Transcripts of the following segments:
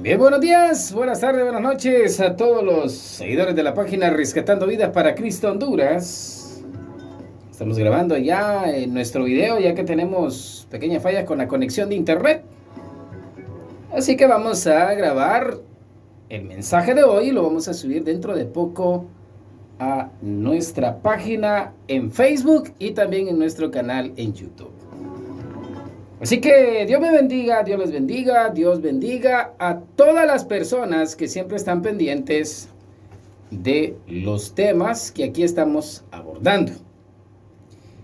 Bien, buenos días, buenas tardes, buenas noches a todos los seguidores de la página Rescatando Vidas para Cristo Honduras. Estamos grabando ya en nuestro video, ya que tenemos pequeñas fallas con la conexión de internet. Así que vamos a grabar el mensaje de hoy y lo vamos a subir dentro de poco a nuestra página en Facebook y también en nuestro canal en YouTube. Así que Dios me bendiga, Dios les bendiga, Dios bendiga a todas las personas que siempre están pendientes de los temas que aquí estamos abordando.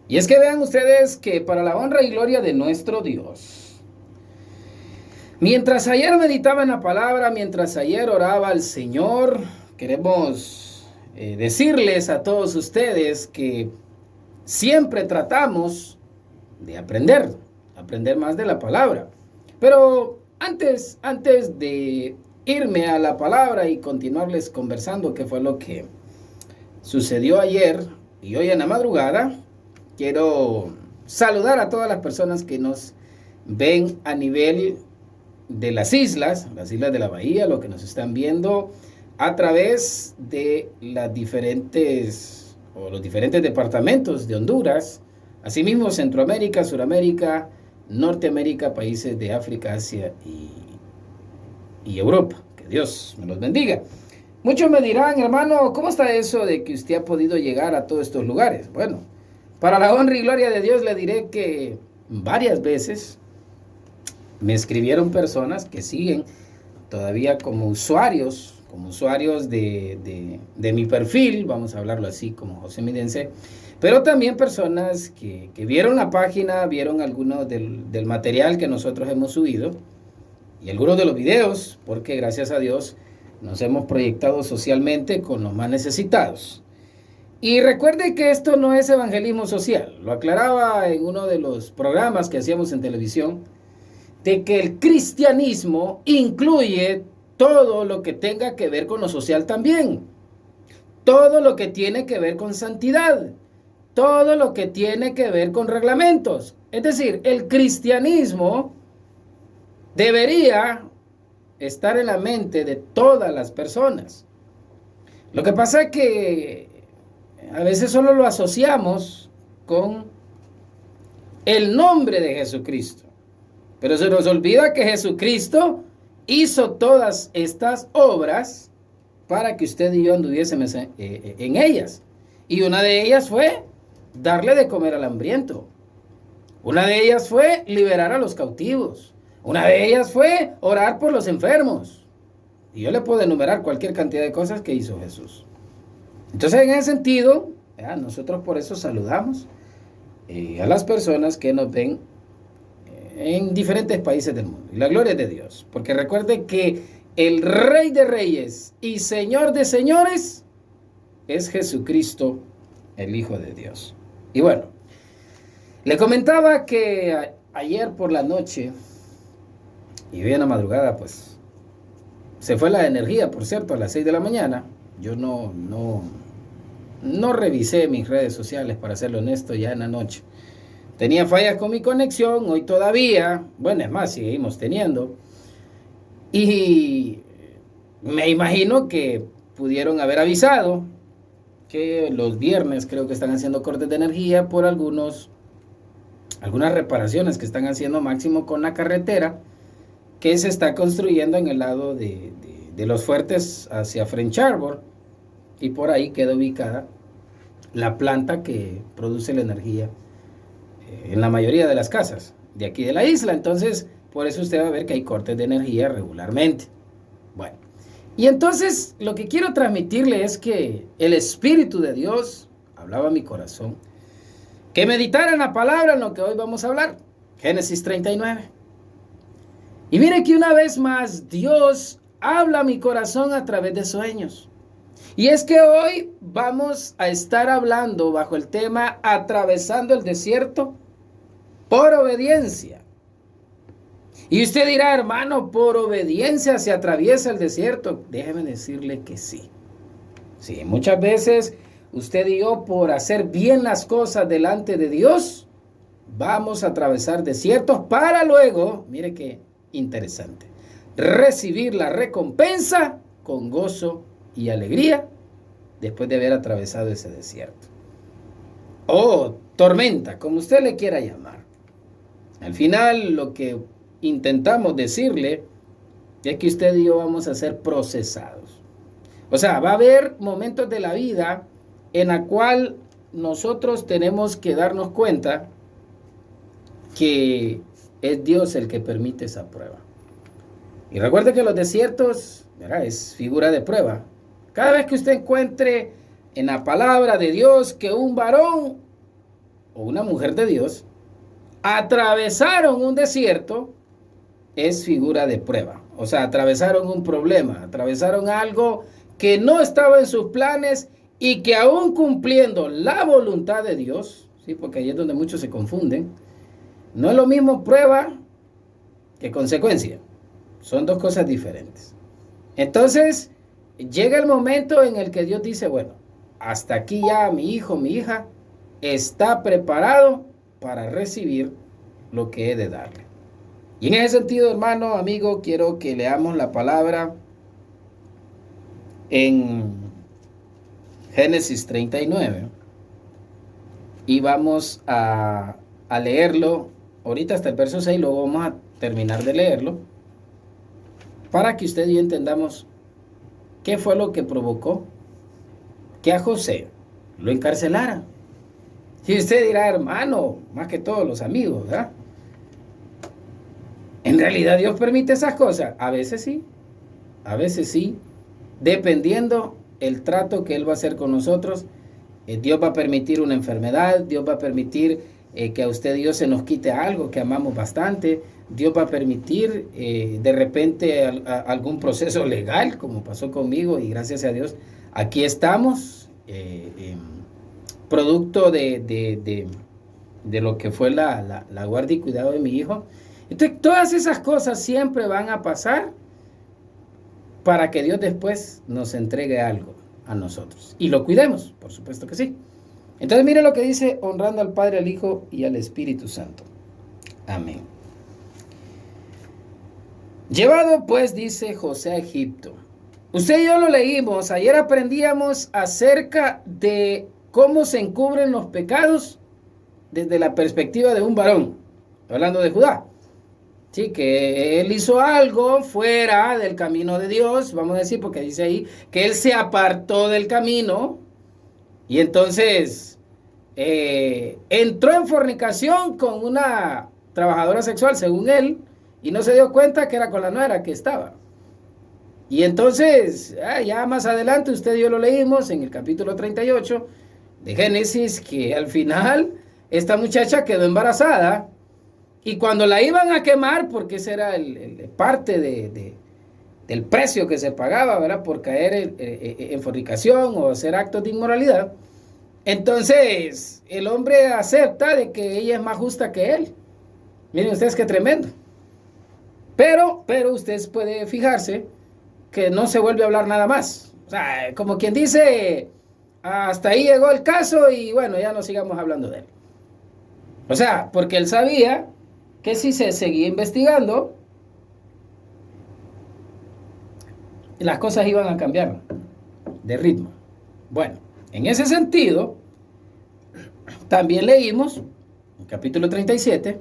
Y es que vean ustedes que para la honra y gloria de nuestro Dios, mientras ayer meditaba en la palabra, mientras ayer oraba al Señor, queremos decirles a todos ustedes que siempre tratamos de aprender más de la palabra. Pero antes de irme a la palabra y continuarles conversando qué fue lo que sucedió ayer y hoy en la madrugada, quiero saludar a todas las personas que nos ven a nivel de las islas de la bahía, lo que nos están viendo a través de los diferentes departamentos de Honduras, asimismo Centroamérica, Suramérica, Norteamérica, países de África, Asia y Europa. Que Dios me los bendiga. Muchos me dirán, hermano, ¿cómo está eso de que usted ha podido llegar a todos estos lugares? Bueno, para la honra y gloria de Dios le diré que varias veces me escribieron personas que siguen todavía como usuarios de mi perfil, vamos a hablarlo así como José Midense, pero también personas que vieron la página, vieron algunos del material que nosotros hemos subido y algunos de los videos, porque gracias a Dios nos hemos proyectado socialmente con los más necesitados. Y recuerde que esto no es evangelismo social, lo aclaraba en uno de los programas que hacíamos en televisión, de que el cristianismo incluye todo lo que tenga que ver con lo social también, todo lo que tiene que ver con santidad, todo lo que tiene que ver con reglamentos. Es decir, el cristianismo debería estar en la mente de todas las personas. Lo que pasa es que a veces solo lo asociamos con el nombre de Jesucristo, pero se nos olvida que Jesucristo hizo todas estas obras para que usted y yo anduviésemos en ellas. Y una de ellas fue darle de comer al hambriento. Una de ellas fue liberar a los cautivos. Una de ellas fue orar por los enfermos. Y yo le puedo enumerar cualquier cantidad de cosas que hizo Jesús. Entonces, en ese sentido, nosotros por eso saludamos a las personas que nos ven en diferentes países del mundo. Y la gloria es de Dios. Porque recuerde que el Rey de Reyes y Señor de Señores es Jesucristo, el Hijo de Dios. Y bueno, le comentaba que ayer por la noche y hoy en la madrugada, pues, se fue la energía, por cierto, a las 6 de la mañana. Yo no revisé mis redes sociales, para serlo honesto, ya en la noche. Tenía fallas con mi conexión, hoy todavía, bueno, es más, seguimos teniendo. Y me imagino que pudieron haber avisado que los viernes creo que están haciendo cortes de energía por algunas reparaciones que están haciendo máximo con la carretera que se está construyendo en el lado de los fuertes hacia French Harbor, y por ahí queda ubicada la planta que produce la energía en la mayoría de las casas de aquí de la isla. Entonces, por eso usted va a ver que hay cortes de energía regularmente. Bueno, y entonces lo que quiero transmitirle es que el Espíritu de Dios hablaba a mi corazón, que meditara en la palabra en lo que hoy vamos a hablar, Génesis 39. Y mire que una vez más Dios habla a mi corazón a través de sueños. Y es que hoy vamos a estar hablando bajo el tema atravesando el desierto por obediencia. Y usted dirá, hermano, ¿por obediencia se atraviesa el desierto? Déjeme decirle que sí. Sí, muchas veces usted y yo, por hacer bien las cosas delante de Dios, vamos a atravesar desiertos para luego, mire qué interesante, recibir la recompensa con gozo y alegría después de haber atravesado ese desierto. O tormenta, como usted le quiera llamar. Al final, lo que intentamos decirle es que usted y yo vamos a ser procesados. O sea, va a haber momentos de la vida en la cual nosotros tenemos que darnos cuenta que es Dios el que permite esa prueba. Y recuerde que los desiertos, ¿verdad?, es figura de prueba. Cada vez que usted encuentre en la palabra de Dios que un varón o una mujer de Dios atravesaron un desierto, es figura de prueba. O sea, atravesaron un problema, atravesaron algo que no estaba en sus planes y que aún cumpliendo la voluntad de Dios, ¿sí?, porque ahí es donde muchos se confunden, no es lo mismo prueba que consecuencia. Son dos cosas diferentes. Entonces, llega el momento en el que Dios dice, bueno, hasta aquí ya mi hijo, mi hija, está preparado para recibir lo que he de darle. Y en ese sentido, hermano, amigo, quiero que leamos la palabra en Génesis 39. Y vamos a leerlo ahorita hasta el verso 6, luego vamos a terminar de leerlo, para que usted y yo entendamos qué fue lo que provocó que a José lo encarcelaran. Y usted dirá, hermano, más que todos los amigos, ¿verdad? ¿En realidad Dios permite esas cosas? A veces sí, dependiendo el trato que Él va a hacer con nosotros. Dios va a permitir una enfermedad, Dios va a permitir que a usted y yo se nos quite algo que amamos bastante, Dios va a permitir de repente algún proceso legal, como pasó conmigo, y gracias a Dios aquí estamos, producto de lo que fue la guardia y cuidado de mi hijo. Entonces, todas esas cosas siempre van a pasar para que Dios después nos entregue algo a nosotros y lo cuidemos, por supuesto que sí. Entonces, mire lo que dice: honrando al Padre, al Hijo y al Espíritu Santo. Amén. Llevado pues, dice José, a Egipto. Usted y yo lo leímos, ayer aprendíamos acerca de cómo se encubren los pecados desde la perspectiva de un varón, hablando de Judá. Sí, que él hizo algo fuera del camino de Dios, vamos a decir, porque dice ahí que él se apartó del camino y entonces entró en fornicación con una trabajadora sexual, según él, y no se dio cuenta que era con la nuera que estaba. Y entonces, ya más adelante, usted y yo lo leímos en el capítulo 38 de Génesis, que al final esta muchacha quedó embarazada. Y cuando la iban a quemar, porque ese era parte del precio que se pagaba, ¿verdad?, por caer en fornicación o hacer actos de inmoralidad, entonces el hombre acepta de que ella es más justa que él. Miren ustedes qué tremendo. Pero ustedes pueden fijarse que no se vuelve a hablar nada más. O sea, como quien dice, hasta ahí llegó el caso y bueno, ya no sigamos hablando de él. O sea, porque él sabía que si se seguía investigando, las cosas iban a cambiar de ritmo. Bueno, en ese sentido, también leímos, en capítulo 37,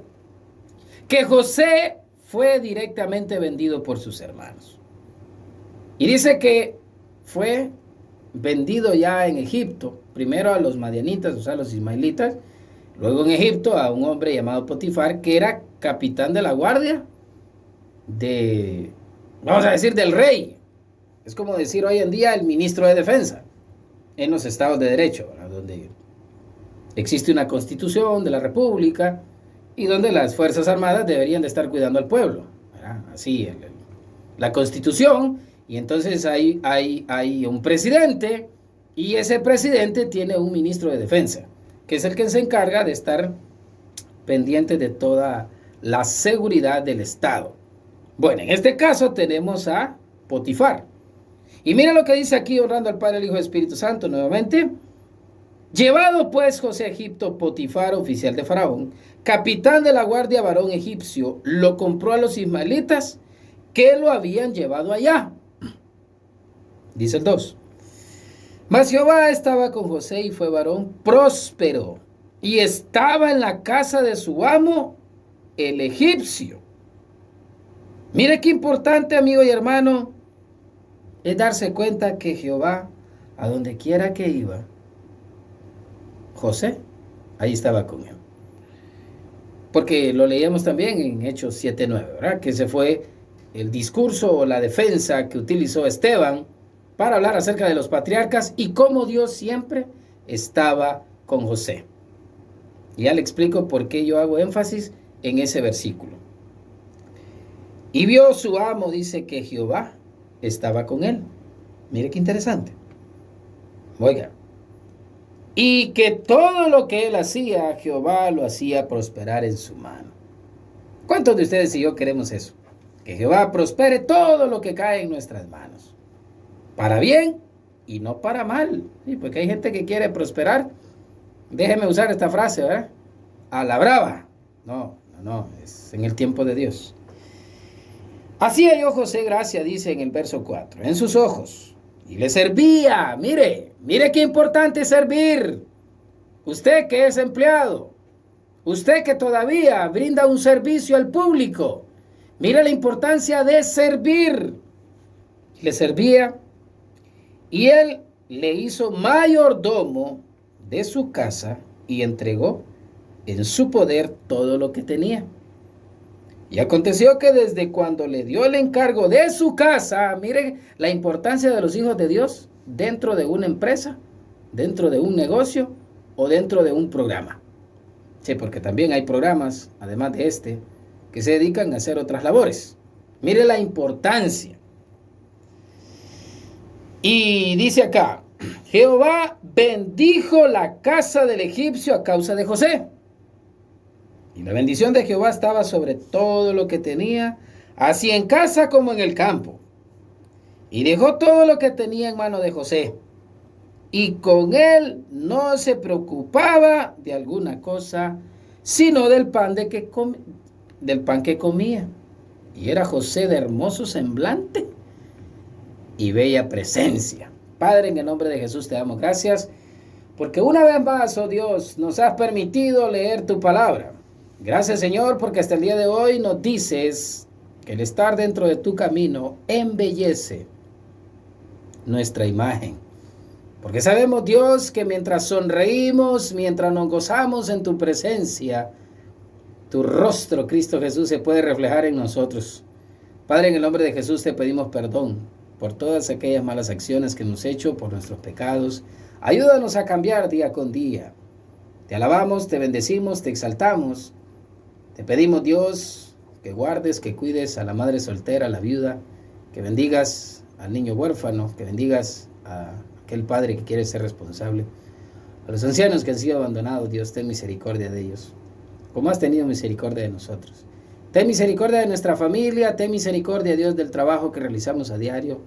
que José fue directamente vendido por sus hermanos. Y dice que fue vendido ya en Egipto, primero a los madianitas, o sea, a los ismaelitas, luego en Egipto a un hombre llamado Potifar, que era capitán de la guardia vamos a decir, del rey. Es como decir hoy en día el ministro de defensa en los estados de derecho, ¿verdad?, donde existe una constitución de la república y donde las fuerzas armadas deberían de estar cuidando al pueblo, ¿verdad? Así la constitución, y entonces hay un presidente y ese presidente tiene un ministro de defensa, que es el que se encarga de estar pendiente de toda la seguridad del Estado. Bueno, en este caso tenemos a Potifar. Y mira lo que dice aquí, honrando al Padre, al Hijo y al Espíritu Santo nuevamente. Llevado pues José a Egipto, Potifar, oficial de Faraón, capitán de la guardia, varón egipcio, lo compró a los ismaelitas que lo habían llevado allá. Dice el 2. Mas Jehová estaba con José y fue varón próspero, y estaba en la casa de su amo, el egipcio. Mire qué importante, amigo y hermano, es darse cuenta que Jehová, a donde quiera que iba, José, ahí estaba con él. Porque lo leíamos también en Hechos 7:9, ¿verdad? Que ese fue el discurso o la defensa que utilizó Esteban para hablar acerca de los patriarcas y cómo Dios siempre estaba con José. Y ya le explico por qué yo hago énfasis en ese versículo. Y vio su amo, dice, que Jehová estaba con él. Mire qué interesante. Oiga. Y que todo lo que él hacía, Jehová lo hacía prosperar en su mano. ¿Cuántos de ustedes y yo queremos eso? Que Jehová prospere todo lo que cae en nuestras manos. Para bien y no para mal. Sí, porque hay gente que quiere prosperar. Déjeme usar esta frase, ¿verdad? A la brava. No, es en el tiempo de Dios. Así halló José gracia, dice en el verso 4, en sus ojos. Y le servía. Mire qué importante es servir. Usted que es empleado. Usted que todavía brinda un servicio al público. Mire la importancia de servir. Le servía. Y él le hizo mayordomo de su casa y entregó en su poder todo lo que tenía. Y aconteció que desde cuando le dio el encargo de su casa, mire la importancia de los hijos de Dios dentro de una empresa, dentro de un negocio o dentro de un programa. Sí, porque también hay programas, además de este, que se dedican a hacer otras labores. Mire la importancia. Y dice acá, Jehová bendijo la casa del egipcio a causa de José. Y la bendición de Jehová estaba sobre todo lo que tenía, así en casa como en el campo. Y dejó todo lo que tenía en mano de José. Y con él no se preocupaba de alguna cosa, sino del pan que comía. Y era José de hermoso semblante y bella presencia. Padre, en el nombre de Jesús te damos gracias, porque una vez más, oh Dios, nos has permitido leer tu palabra. Gracias, Señor, porque hasta el día de hoy nos dices que el estar dentro de tu camino embellece nuestra imagen. Porque sabemos, Dios, que mientras sonreímos, mientras nos gozamos en tu presencia, tu rostro, Cristo Jesús, se puede reflejar en nosotros. Padre, en el nombre de Jesús te pedimos perdón por todas aquellas malas acciones que hemos hecho, por nuestros pecados. Ayúdanos a cambiar día con día. Te alabamos, te bendecimos, te exaltamos. Te pedimos, Dios, que guardes, que cuides a la madre soltera, a la viuda, que bendigas al niño huérfano, que bendigas a aquel padre que quiere ser responsable, a los ancianos que han sido abandonados. Dios, ten misericordia de ellos, como has tenido misericordia de nosotros. Ten misericordia de nuestra familia, ten misericordia, Dios, del trabajo que realizamos a diario,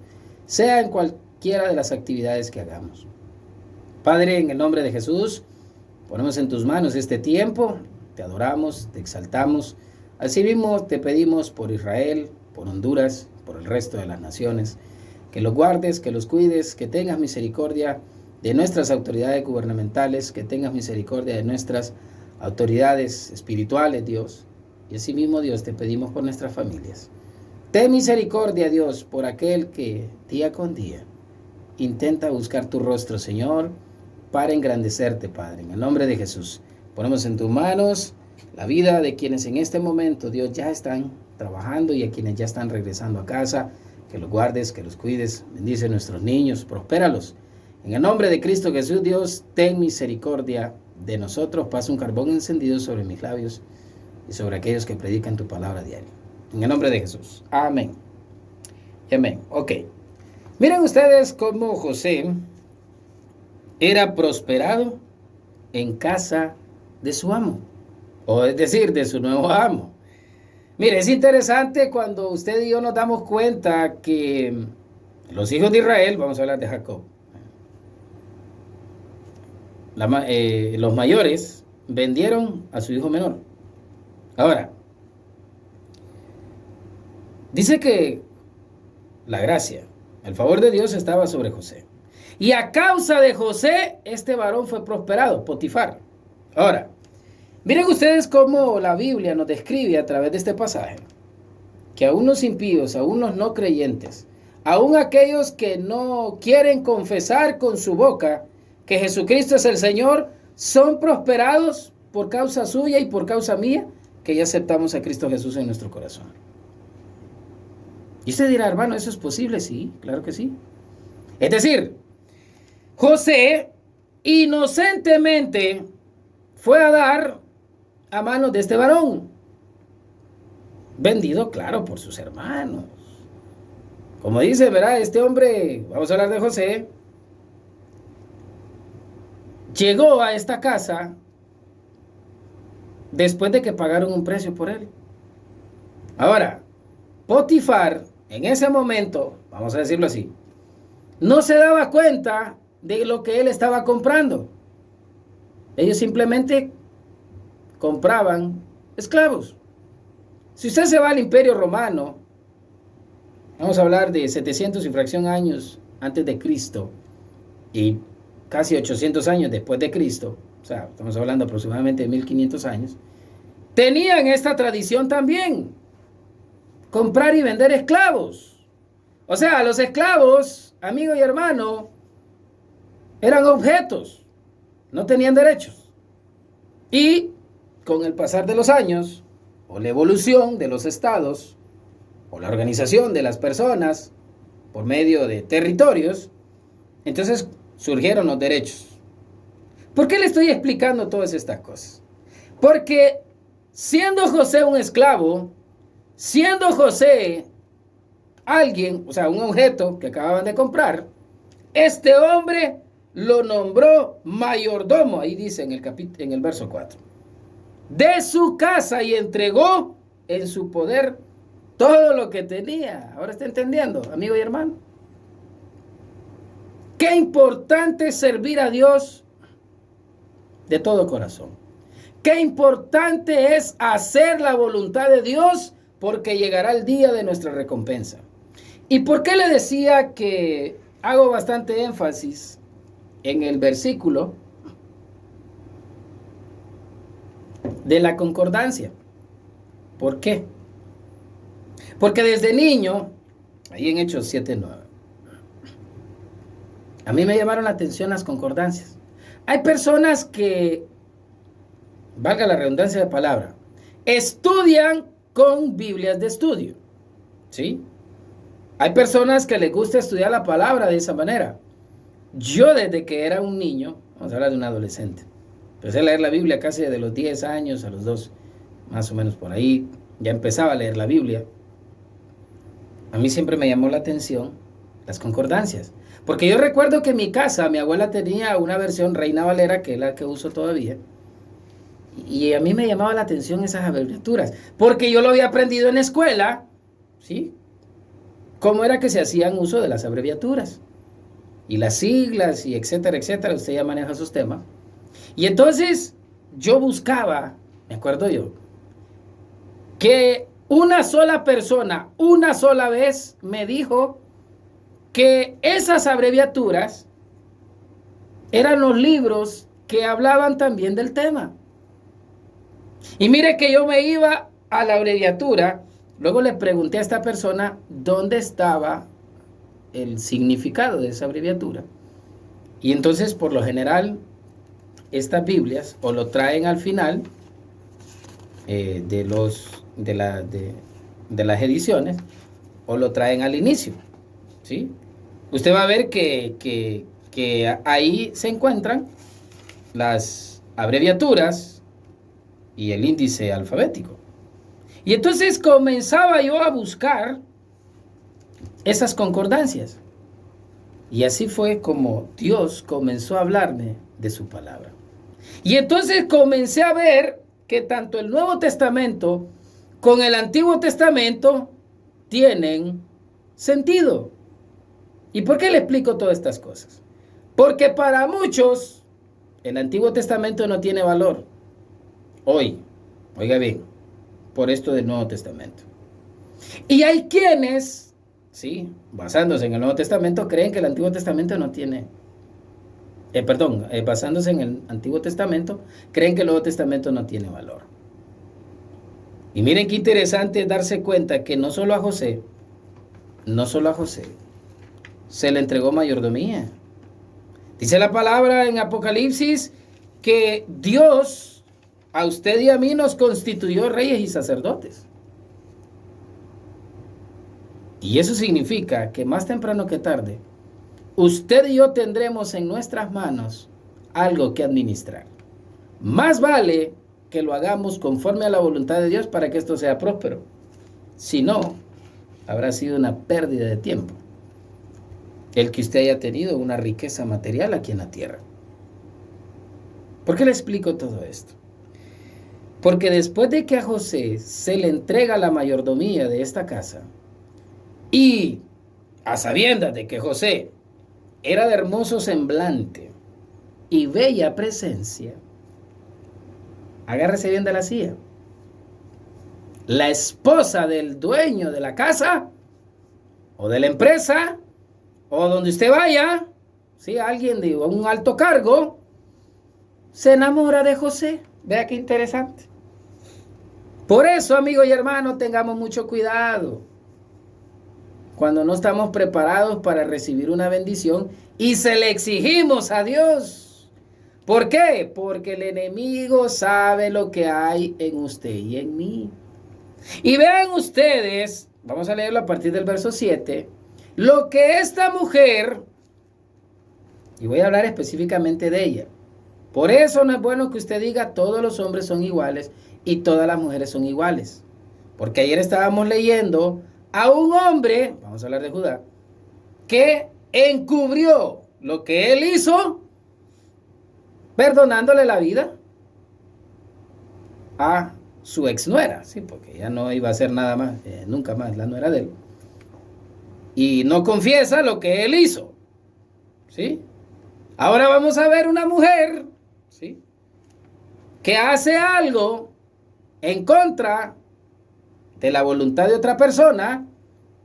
sea en cualquiera de las actividades que hagamos. Padre, en el nombre de Jesús, ponemos en tus manos este tiempo. Te adoramos, te exaltamos. Así mismo te pedimos por Israel, por Honduras, por el resto de las naciones, que los guardes, que los cuides, que tengas misericordia de nuestras autoridades gubernamentales, que tengas misericordia de nuestras autoridades espirituales, Dios. Y así mismo, Dios, te pedimos por nuestras familias. Ten misericordia, Dios, por aquel que día con día intenta buscar tu rostro, Señor, para engrandecerte, Padre. En el nombre de Jesús. Ponemos en tus manos la vida de quienes en este momento, Dios, ya están trabajando y a quienes ya están regresando a casa. Que los guardes, que los cuides. Bendice a nuestros niños, prospéralos. En el nombre de Cristo Jesús, Dios, ten misericordia de nosotros. Pasa un carbón encendido sobre mis labios y sobre aquellos que predican tu palabra diaria. En el nombre de Jesús. Amén. Y amén. Ok. Miren ustedes cómo José era prosperado en casa de su amo, o es decir, de su nuevo amo. Mire, es interesante cuando usted y yo nos damos cuenta que los hijos de Israel, vamos a hablar de Jacob, los mayores vendieron a su hijo menor. Ahora, Dice que la gracia, el favor de Dios estaba sobre José. Y a causa de José, este varón fue prosperado, Potifar. Ahora, miren ustedes cómo la Biblia nos describe a través de este pasaje que aún los impíos, aún los no creyentes, aún aquellos que no quieren confesar con su boca que Jesucristo es el Señor, son prosperados por causa suya y por causa mía, que ya aceptamos a Cristo Jesús en nuestro corazón. Y usted dirá, hermano, ¿eso es posible? Sí, claro que sí. Es decir, José inocentemente fue a dar a manos de este varón, vendido, claro, por sus hermanos. Como dice, ¿verdad? Este hombre, vamos a hablar de José, llegó a esta casa después de que pagaron un precio por él. Ahora, Potifar, en ese momento, vamos a decirlo así, no se daba cuenta de lo que él estaba comprando. Ellos simplemente compraban esclavos. Si usted se va al Imperio Romano, vamos a hablar de 700 y fracción años antes de Cristo y casi 800 años después de Cristo, o sea, estamos hablando aproximadamente de 1500 años, tenían esta tradición también, comprar y vender esclavos. O sea, los esclavos, amigo y hermano, eran objetos, no tenían derechos. Y con el pasar de los años, o la evolución de los estados, o la organización de las personas por medio de territorios, entonces surgieron los derechos. ¿Por qué le estoy explicando todas estas cosas? Porque siendo José un esclavo, siendo José alguien, o sea, un objeto que acababan de comprar, este hombre lo nombró mayordomo, ahí dice en el verso 4, de su casa, y entregó en su poder todo lo que tenía. Ahora está entendiendo, amigo y hermano. Qué importante es servir a Dios de todo corazón. Qué importante es hacer la voluntad de Dios, porque llegará el día de nuestra recompensa. ¿Y por qué le decía que hago bastante énfasis en el versículo de la concordancia? ¿Por qué? Porque desde niño, ahí en Hechos 7:9, a mí me llamaron la atención las concordancias. Hay personas que, valga la redundancia de palabra, estudian con Biblias de estudio, ¿sí? Hay personas que les gusta estudiar la palabra de esa manera. Yo desde que era un niño, vamos a hablar de un adolescente, empecé a leer la Biblia casi de los 10 años a los 2, más o menos por ahí, ya empezaba a leer la Biblia. A mí siempre me llamó la atención las concordancias, porque yo recuerdo que en mi casa mi abuela tenía una versión Reina Valera, que es la que uso todavía, y a mí me llamaba la atención esas abreviaturas, porque yo lo había aprendido en la escuela, ¿sí? Cómo era que se hacían uso de las abreviaturas y las siglas y etcétera, etcétera. Usted ya maneja esos temas. Y entonces yo buscaba, me acuerdo yo, que una sola persona, una sola vez me dijo que esas abreviaturas eran los libros que hablaban también del tema. Y mire que yo me iba a la abreviatura, luego le pregunté a esta persona dónde estaba el significado de esa abreviatura. Y entonces, por lo general, estas Biblias o lo traen al final de las ediciones, o lo traen al inicio, ¿sí? Usted va a ver que ahí se encuentran las abreviaturas y el índice alfabético. Y entonces comenzaba yo a buscar esas concordancias. Y así fue como Dios comenzó a hablarme de su palabra. Y entonces comencé a ver que tanto el Nuevo Testamento con el Antiguo Testamento tienen sentido. ¿Y por qué le explico todas estas cosas? Porque para muchos el Antiguo Testamento no tiene valor. Hoy, oiga bien, por esto del Nuevo Testamento. Y hay quienes, sí, basándose en el Nuevo Testamento, creen que el Antiguo Testamento no tiene, basándose en el Antiguo Testamento, creen que el Nuevo Testamento no tiene valor. Y miren qué interesante darse cuenta que no solo a José, se le entregó mayordomía. Dice la palabra en Apocalipsis que Dios a usted y a mí nos constituyó reyes y sacerdotes. Y eso significa que más temprano que tarde, usted y yo tendremos en nuestras manos algo que administrar. Más vale que lo hagamos conforme a la voluntad de Dios para que esto sea próspero. Si no, habrá sido una pérdida de tiempo el que usted haya tenido una riqueza material aquí en la tierra. ¿Por qué le explico todo esto? Porque después de que a José se le entrega la mayordomía de esta casa, y a sabiendas de que José era de hermoso semblante y bella presencia, agárrese bien de la silla, la esposa del dueño de la casa o de la empresa o donde usted vaya, ¿sí? Alguien de un alto cargo se enamora de José. Vea qué interesante. Por eso, amigos y hermanos, tengamos mucho cuidado cuando no estamos preparados para recibir una bendición y se le exigimos a Dios. ¿Por qué? Porque el enemigo sabe lo que hay en usted y en mí. Y vean ustedes, vamos a leerlo a partir del verso 7, lo que esta mujer, y voy a hablar específicamente de ella. Por eso no es bueno que usted diga todos los hombres son iguales y todas las mujeres son iguales. Porque ayer estábamos leyendo a un hombre, vamos a hablar de Judá, que encubrió lo que él hizo, perdonándole la vida a su exnuera, sí, porque ya no iba a hacer nada más, nunca más la nuera de él. Y no confiesa lo que él hizo, ¿sí? Ahora vamos a ver una mujer, ¿sí?, que hace algo en contra de la voluntad de otra persona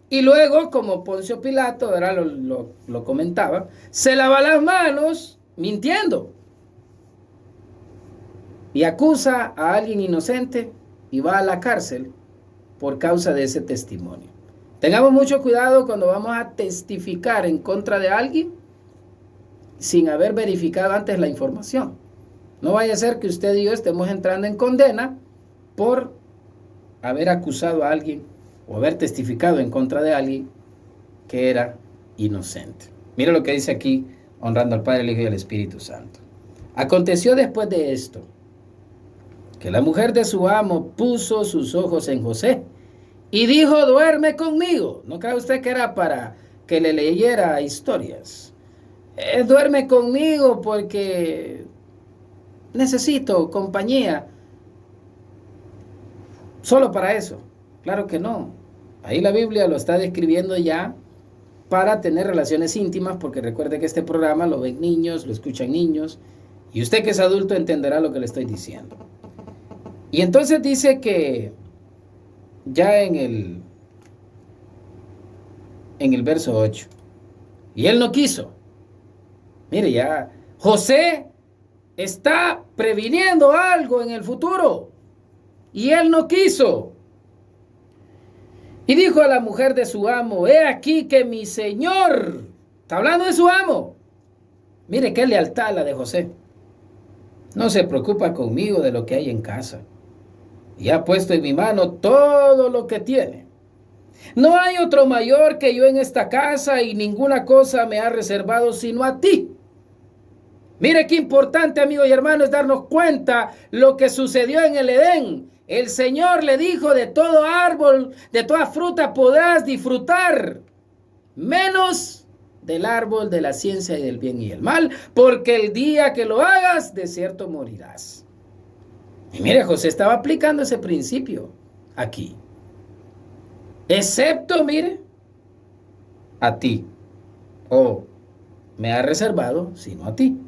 y luego, como Poncio Pilato, ¿verdad?, lo comentaba, se lava las manos mintiendo y acusa a alguien inocente y va a la cárcel por causa de ese testimonio. Tengamos mucho cuidado cuando vamos a testificar en contra de alguien sin haber verificado antes la información. No vaya a ser que usted y yo estemos entrando en condena por haber acusado a alguien o haber testificado en contra de alguien que era inocente. Mira lo que dice aquí, honrando al Padre, el Hijo y al Espíritu Santo. Aconteció después de esto, que la mujer de su amo puso sus ojos en José y dijo, duerme conmigo. No cree usted que era para que le leyera historias. Duerme conmigo porque necesito compañía. Solo para eso. Claro que no. Ahí la Biblia lo está describiendo ya para tener relaciones íntimas, porque recuerde que este programa lo ven niños, lo escuchan niños, y usted que es adulto entenderá lo que le estoy diciendo. Y entonces dice que ya en el verso 8, y él no quiso. Mire, ya José está previniendo algo en el futuro y él no quiso. Y dijo a la mujer de su amo, he aquí que mi señor, está hablando de su amo, mire qué lealtad la de José, no se preocupa conmigo de lo que hay en casa y ha puesto en mi mano todo lo que tiene. No hay otro mayor que yo en esta casa y ninguna cosa me ha reservado sino a ti. Mire qué importante, amigos y hermanos, darnos cuenta lo que sucedió en el Edén. El Señor le dijo, de todo árbol, de toda fruta podrás disfrutar, menos del árbol de la ciencia y del bien y el mal, porque el día que lo hagas, de cierto morirás. Y mire, José estaba aplicando ese principio aquí. Excepto, mire, a ti, me ha reservado, sino a ti.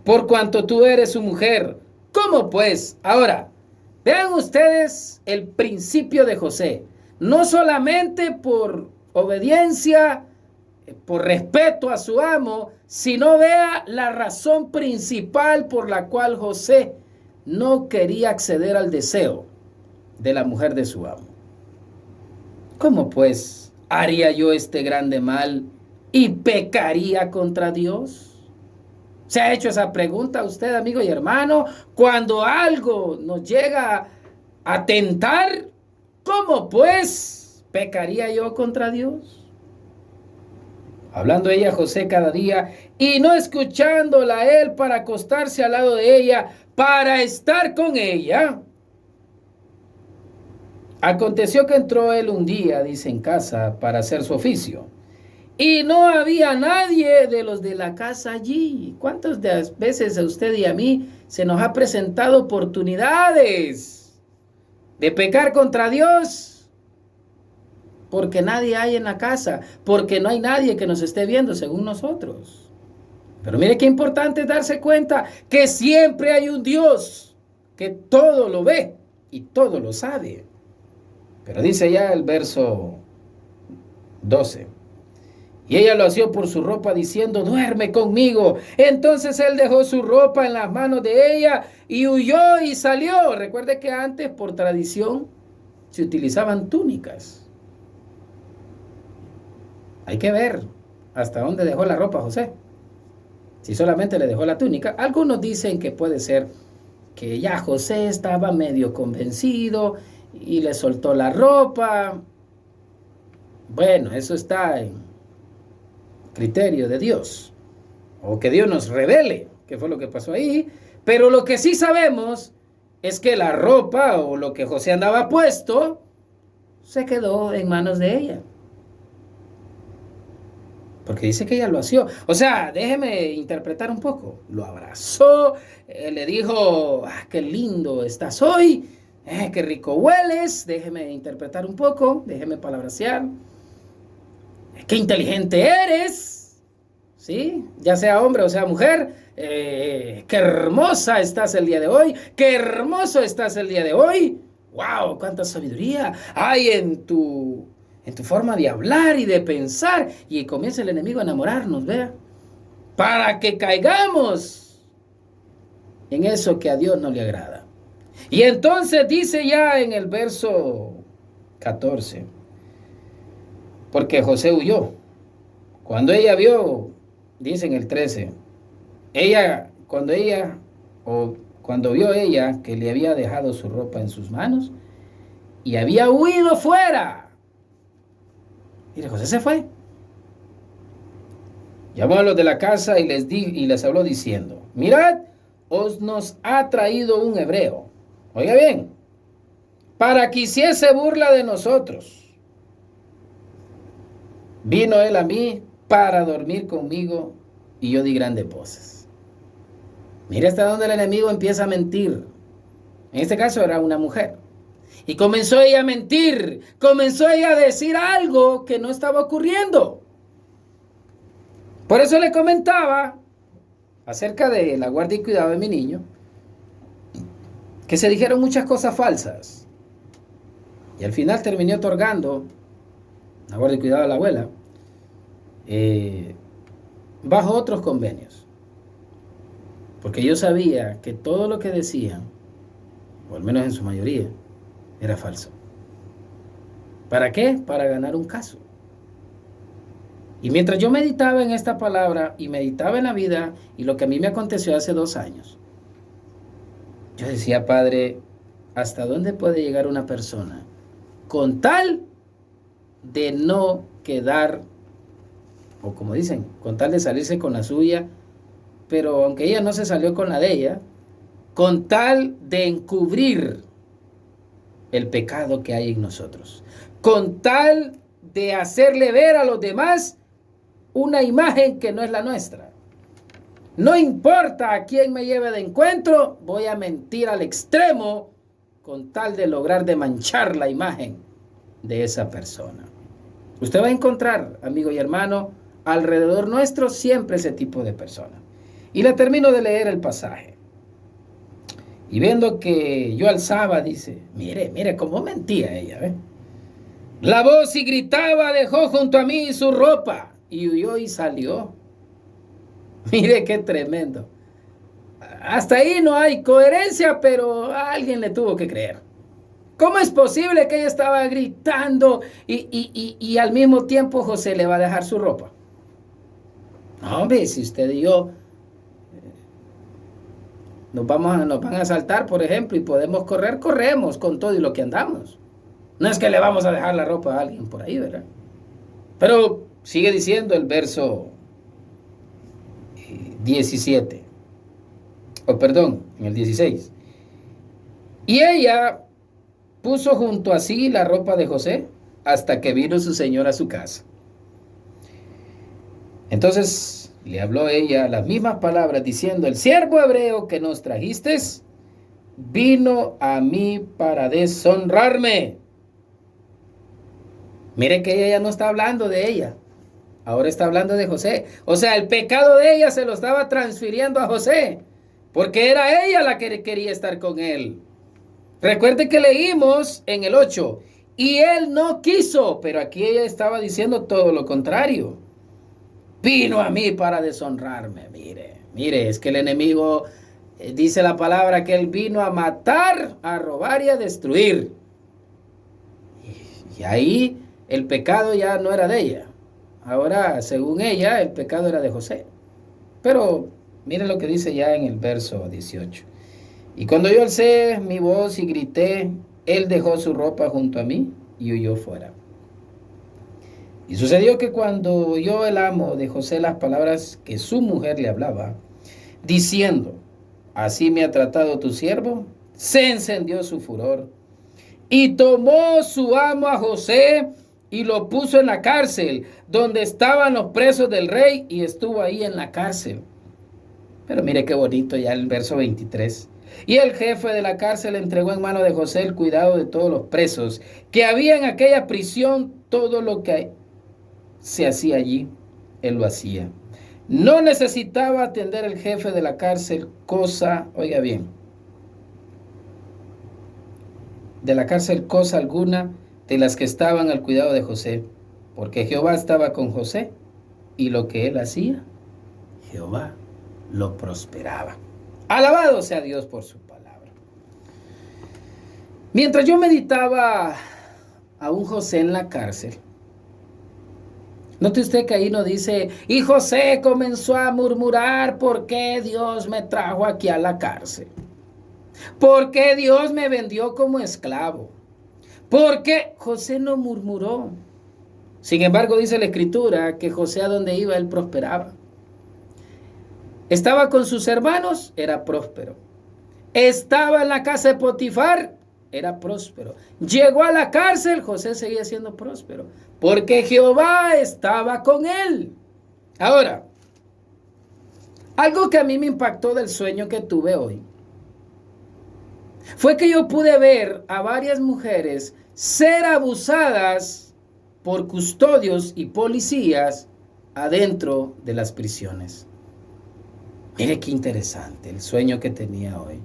Por cuanto tú eres su mujer, ¿cómo pues? Ahora, vean ustedes el principio de José. no solamente por obediencia, por respeto a su amo, sino vea la razón principal por la cual José no quería acceder al deseo de la mujer de su amo. ¿Cómo pues haría yo este grande mal y pecaría contra Dios? ¿Se ha hecho esa pregunta a usted, amigo y hermano? Cuando algo nos llega a tentar, ¿cómo pues pecaría yo contra Dios? Hablando ella a José cada día y no escuchándola a él para acostarse al lado de ella, para estar con ella. Aconteció que entró él un día, dice, en casa para hacer su oficio. Y no había nadie de los de la casa allí. ¿Cuántas veces a usted y a mí se nos ha presentado oportunidades de pecar contra Dios? Porque nadie hay en la casa, porque no hay nadie que nos esté viendo según nosotros. Pero mire qué importante es darse cuenta que siempre hay un Dios que todo lo ve y todo lo sabe. Pero dice ya el verso 12. Y ella lo asió por su ropa diciendo, duerme conmigo. Entonces él dejó su ropa en las manos de ella y huyó y salió. Recuerde que antes, por tradición, se utilizaban túnicas. Hay que ver hasta dónde dejó la ropa José. Si solamente le dejó la túnica. Algunos dicen que puede ser que ya José estaba medio convencido y le soltó la ropa. Bueno, eso está en criterio de Dios, o que Dios nos revele qué fue lo que pasó ahí. Pero lo que sí sabemos es que la ropa o lo que José andaba puesto se quedó en manos de ella, porque dice que ella lo asió. O sea, déjeme interpretar un poco. Lo abrazó, le dijo, qué lindo estás hoy, qué rico hueles. Déjeme interpretar un poco, déjeme palabrear. ¡Qué inteligente eres! ¿Sí? Ya sea hombre o sea mujer. ¡Qué hermosa estás el día de hoy! ¡Qué hermoso estás el día de hoy! ¡Wow! ¡Cuánta sabiduría hay en tu forma de hablar y de pensar! Y comienza el enemigo a enamorarnos, vea. Para que caigamos en eso que a Dios no le agrada. Y entonces dice ya en el verso 14... Porque José huyó. Cuando ella vio, dice en el 13, cuando vio ella que le había dejado su ropa en sus manos y había huido fuera. Mire, José se fue. Llamó a los de la casa y les habló diciendo, mirad, nos ha traído un hebreo. Oiga bien, para que hiciese burla de nosotros. Vino él a mí para dormir conmigo y yo di grandes voces. Mira hasta dónde el enemigo empieza a mentir. En este caso era una mujer. Y comenzó ella a mentir. Comenzó ella a decir algo que no estaba ocurriendo. Por eso le comentaba acerca de la guardia y cuidado de mi niño, que se dijeron muchas cosas falsas. Y al final terminé otorgando la guardia y cuidado de la abuela, bajo otros convenios. Porque yo sabía que todo lo que decían, o al menos en su mayoría, era falso. ¿Para qué? Para ganar un caso. Y mientras yo meditaba en esta palabra y meditaba en la vida y lo que a mí me aconteció hace 2 años, yo decía, Padre, ¿hasta dónde puede llegar una persona con tal de no quedar, o como dicen, con tal de salirse con la suya, pero aunque ella no se salió con la de ella, con tal de encubrir el pecado que hay en nosotros, con tal de hacerle ver a los demás una imagen que no es la nuestra? No importa a quién me lleve de encuentro, voy a mentir al extremo con tal de lograr de manchar la imagen de esa persona. Usted va a encontrar, amigo y hermano, alrededor nuestro siempre ese tipo de personas. Y le termino de leer el pasaje. Y viendo que yo alzaba, dice, mire cómo mentía ella, ¿ve? La voz y gritaba, dejó junto a mí su ropa y huyó y salió. Mire qué tremendo. Hasta ahí no hay coherencia, pero a alguien le tuvo que creer. ¿Cómo es posible que ella estaba gritando y al mismo tiempo José le va a dejar su ropa? No, hombre, si usted y yo nos van a asaltar, por ejemplo, y podemos correr, corremos con todo y lo que andamos. No es que le vamos a dejar la ropa a alguien por ahí, ¿verdad? Pero sigue diciendo el verso 17. Perdón, en el 16. Y ella puso junto a sí la ropa de José hasta que vino su señor a su casa. Entonces le habló ella las mismas palabras diciendo, el siervo hebreo que nos trajiste vino a mí para deshonrarme. Mire que ella ya no está hablando de ella, ahora está hablando de José. O sea, el pecado de ella se lo estaba transfiriendo a José, porque era ella la que quería estar con él. Recuerde que leímos en el 8, y él no quiso, pero aquí ella estaba diciendo todo lo contrario. Vino a mí para deshonrarme. Mire, es que el enemigo dice la palabra que él vino a matar, a robar y a destruir. Y ahí el pecado ya no era de ella. Ahora, según ella, el pecado era de José. Pero mire lo que dice ya en el verso 18. Y cuando yo alcé mi voz y grité, él dejó su ropa junto a mí y huyó fuera. Y sucedió que cuando oyó el amo de José las palabras que su mujer le hablaba, diciendo, así me ha tratado tu siervo, se encendió su furor. Y tomó su amo a José y lo puso en la cárcel, donde estaban los presos del rey, y estuvo ahí en la cárcel. Pero mire qué bonito ya el verso 23. Y el jefe de la cárcel entregó en mano de José el cuidado de todos los presos que había en aquella prisión. Todo lo que se hacía allí, él lo hacía. No necesitaba atender el jefe de la cárcel cosa, oiga bien, de la cárcel cosa alguna de las que estaban al cuidado de José, porque Jehová estaba con José y lo que él hacía, Jehová lo prosperaba. Alabado sea Dios por su palabra. Mientras yo meditaba a un José en la cárcel, note usted que ahí no dice, y José comenzó a murmurar, ¿por qué Dios me trajo aquí a la cárcel? ¿Por qué Dios me vendió como esclavo? ¿Por qué? José no murmuró. Sin embargo, dice la Escritura que José a donde iba, él prosperaba. Estaba con sus hermanos, era próspero. Estaba en la casa de Potifar, era próspero. Llegó a la cárcel, José seguía siendo próspero, porque Jehová estaba con él. Ahora, algo que a mí me impactó del sueño que tuve hoy, fue que yo pude ver a varias mujeres ser abusadas por custodios y policías adentro de las prisiones. Mire qué interesante el sueño que tenía hoy.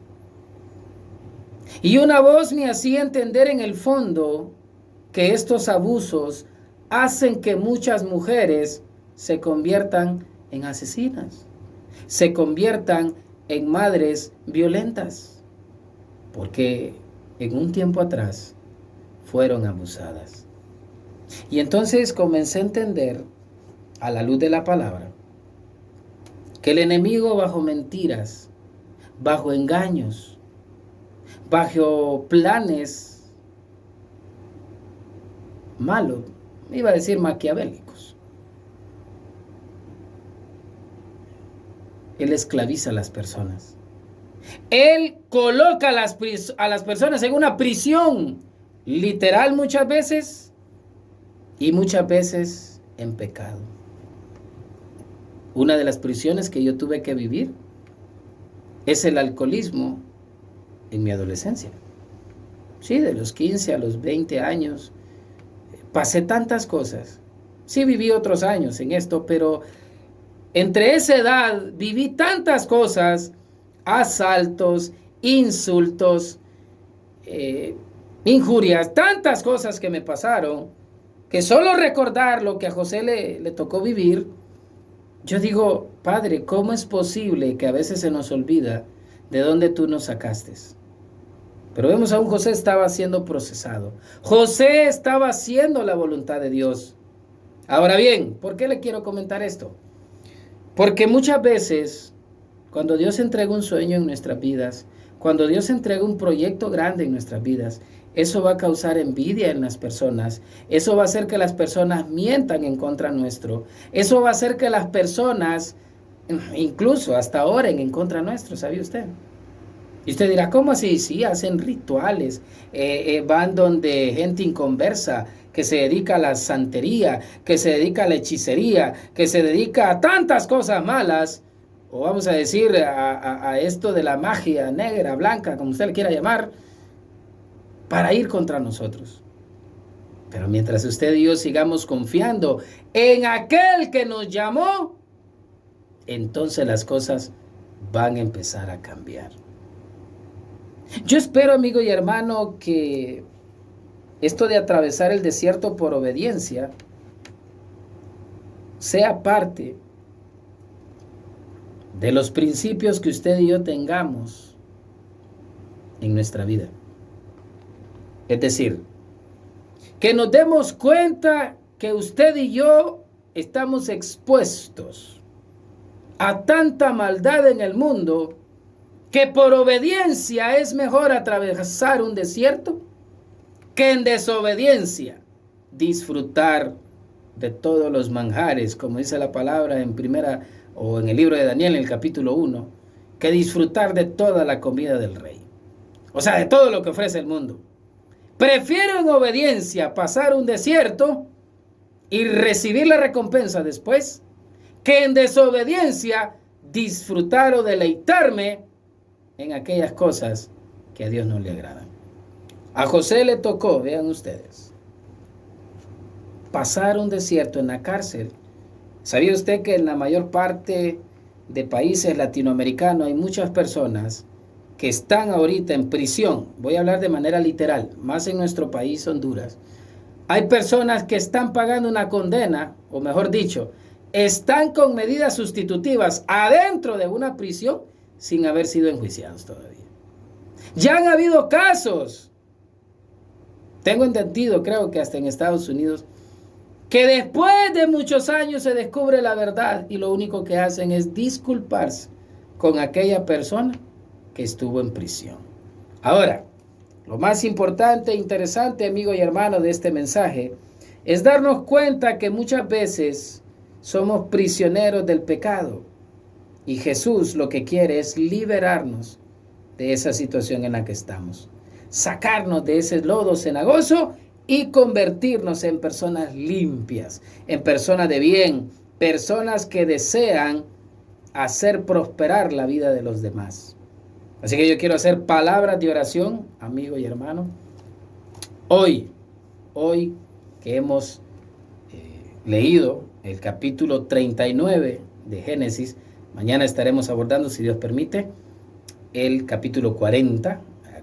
Y una voz me hacía entender en el fondo que estos abusos hacen que muchas mujeres se conviertan en asesinas, se conviertan en madres violentas, porque en un tiempo atrás fueron abusadas. Y entonces comencé a entender, a la luz de la palabra, que el enemigo bajo mentiras, bajo engaños, bajo planes malos, iba a decir maquiavélicos, él esclaviza a las personas. Él coloca a las personas en una prisión, literal muchas veces, y muchas veces en pecado. Una de las prisiones que yo tuve que vivir es el alcoholismo en mi adolescencia. Sí, de los 15 a los 20 años, pasé tantas cosas. Sí, viví otros años en esto, pero entre esa edad viví tantas cosas, asaltos, insultos, injurias, tantas cosas que me pasaron, que solo recordar lo que a José le tocó vivir, yo digo, Padre, ¿cómo es posible que a veces se nos olvida de dónde tú nos sacaste? Pero vemos a un José estaba siendo procesado. José estaba haciendo la voluntad de Dios. Ahora bien, ¿por qué le quiero comentar esto? Porque muchas veces, cuando Dios entrega un sueño en nuestras vidas, cuando Dios entrega un proyecto grande en nuestras vidas, eso va a causar envidia en las personas. Eso va a hacer que las personas mientan en contra nuestro. Eso va a hacer que las personas, incluso hasta oren en contra nuestro, ¿sabía usted? Y usted dirá, ¿cómo así? Sí, hacen rituales, van donde gente inconversa, que se dedica a la santería, que se dedica a la hechicería, que se dedica a tantas cosas malas, o vamos a decir a esto de la magia negra, blanca, como usted le quiera llamar, para ir contra nosotros. Pero mientras usted y yo sigamos confiando en aquel que nos llamó, entonces las cosas van a empezar a cambiar. Yo espero, amigo y hermano, que esto de atravesar el desierto por obediencia sea parte de los principios que usted y yo tengamos en nuestra vida. Es decir, que nos demos cuenta que usted y yo estamos expuestos a tanta maldad en el mundo, que por obediencia es mejor atravesar un desierto que en desobediencia disfrutar de todos los manjares, como dice la palabra en primera o en el libro de Daniel, en el capítulo 1, que disfrutar de toda la comida del rey. O sea, de todo lo que ofrece el mundo. Prefiero en obediencia pasar un desierto y recibir la recompensa después, que en desobediencia disfrutar o deleitarme en aquellas cosas que a Dios no le agradan. A José le tocó, vean ustedes, pasar un desierto en la cárcel. ¿Sabía usted que en la mayor parte de países latinoamericanos hay muchas personas que están ahorita en prisión? Voy a hablar de manera literal, más en nuestro país, Honduras. Hay personas que están pagando una condena, o mejor dicho, están con medidas sustitutivas adentro de una prisión sin haber sido enjuiciados todavía. Ya han habido casos, tengo entendido, creo que hasta en Estados Unidos, que después de muchos años se descubre la verdad y lo único que hacen es disculparse con aquella persona que estuvo en prisión. Ahora, lo más importante e interesante, amigo y hermano, de este mensaje es darnos cuenta que muchas veces somos prisioneros del pecado. Y Jesús lo que quiere es liberarnos de esa situación en la que estamos. Sacarnos de ese lodo cenagoso y convertirnos en personas limpias, en personas de bien, personas que desean hacer prosperar la vida de los demás. Así que yo quiero hacer palabras de oración, amigo y hermano. Hoy que hemos leído el capítulo 39 de Génesis, mañana estaremos abordando, si Dios permite, el capítulo 40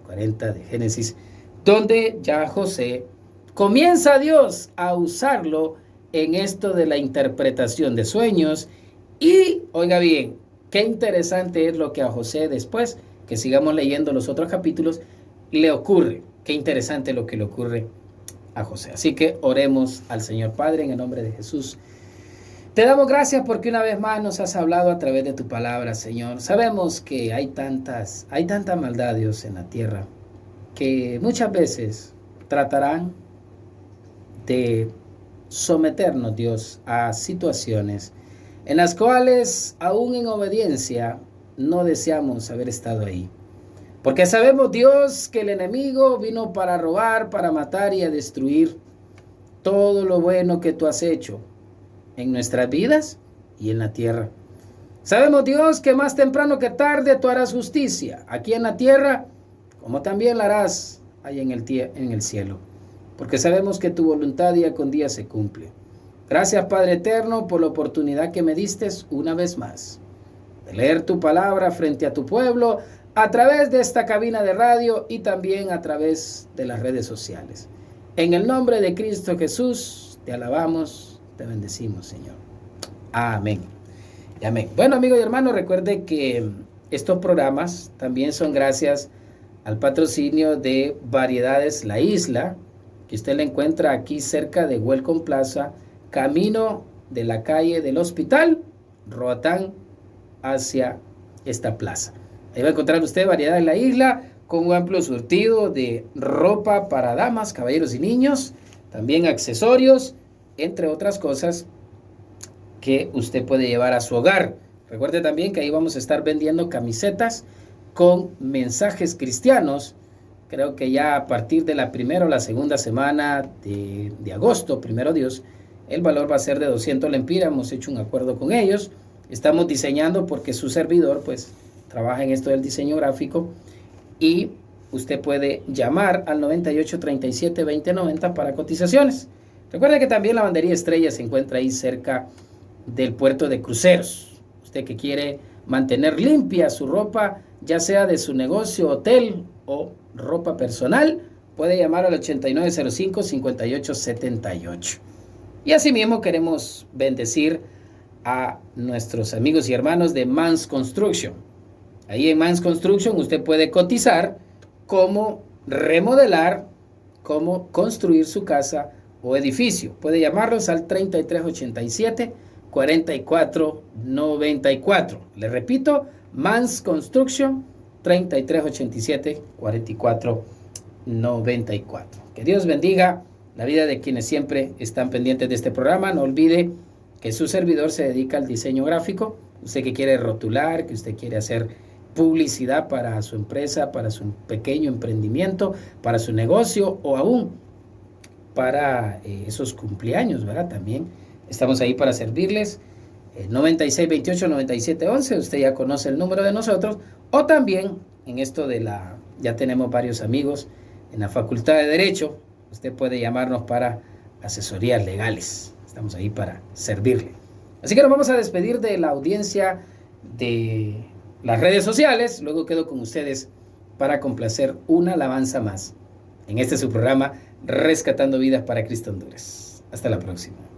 de Génesis, donde ya José comienza a Dios a usarlo en esto de la interpretación de sueños. Y, oiga bien, qué interesante es lo que a José después, que sigamos leyendo los otros capítulos, le ocurre. Qué interesante lo que le ocurre a José. Así que oremos al Señor. Padre, en el nombre de Jesús. Te damos gracias porque una vez más nos has hablado a través de tu palabra, Señor. Sabemos que hay tanta maldad, Dios, en la tierra, que muchas veces tratarán de someternos, Dios, a situaciones en las cuales, aún en obediencia, no deseamos haber estado ahí. Porque sabemos, Dios, que el enemigo vino para robar, para matar y a destruir todo lo bueno que tú has hecho en nuestras vidas y en la tierra. Sabemos, Dios, que más temprano que tarde tú harás justicia aquí en la tierra, como también la harás allá en el cielo. Porque sabemos que tu voluntad día con día se cumple. Gracias, Padre eterno, por la oportunidad que me diste una vez más de leer tu palabra frente a tu pueblo a través de esta cabina de radio y también a través de las redes sociales. En el nombre de Cristo Jesús te alabamos, te bendecimos, Señor. Amén. Amén. Bueno, amigos y hermanos, recuerde que estos programas también son gracias al patrocinio de Variedades La Isla, que usted la encuentra aquí cerca de Welcome Plaza, camino de la calle del Hospital, Roatán, hacia esta plaza. Ahí va a encontrar usted Variedades La Isla, con un amplio surtido de ropa para damas, caballeros y niños, también accesorios, entre otras cosas que usted puede llevar a su hogar. Recuerde también que ahí vamos a estar vendiendo camisetas con mensajes cristianos. Creo que ya a partir de la primera o la segunda semana de agosto, primero Dios, el valor va a ser de 200 lempiras. Hemos hecho un acuerdo con ellos. Estamos diseñando porque su servidor pues trabaja en esto del diseño gráfico, y usted puede llamar al 9837-2090 para cotizaciones. Recuerde que también la Lavandería Estrella se encuentra ahí cerca del puerto de cruceros. Usted que quiere mantener limpia su ropa, ya sea de su negocio, hotel o ropa personal, puede llamar al 8905-5878. Y asimismo queremos bendecir a nuestros amigos y hermanos de Mans Construction. Ahí en Mans Construction usted puede cotizar cómo remodelar, cómo construir su casa o edificio. Puede llamarlos al 3387-4494. Le repito, Mans Construction, 3387-4494. Que Dios bendiga la vida de quienes siempre están pendientes de este programa. No olvide que su servidor se dedica al diseño gráfico. Usted que quiere rotular, que usted quiere hacer publicidad para su empresa, para su pequeño emprendimiento, para su negocio o aún para esos cumpleaños, ¿verdad? También estamos ahí para servirles. 9628-9711, usted ya conoce el número de nosotros. O también en esto ya tenemos varios amigos en la Facultad de Derecho. Usted puede llamarnos para asesorías legales. Estamos ahí para servirle. Así que nos vamos a despedir de la audiencia de las redes sociales. Luego quedo con ustedes para complacer una alabanza más en este su programa Rescatando Vidas para Cristo Honduras. Hasta la próxima.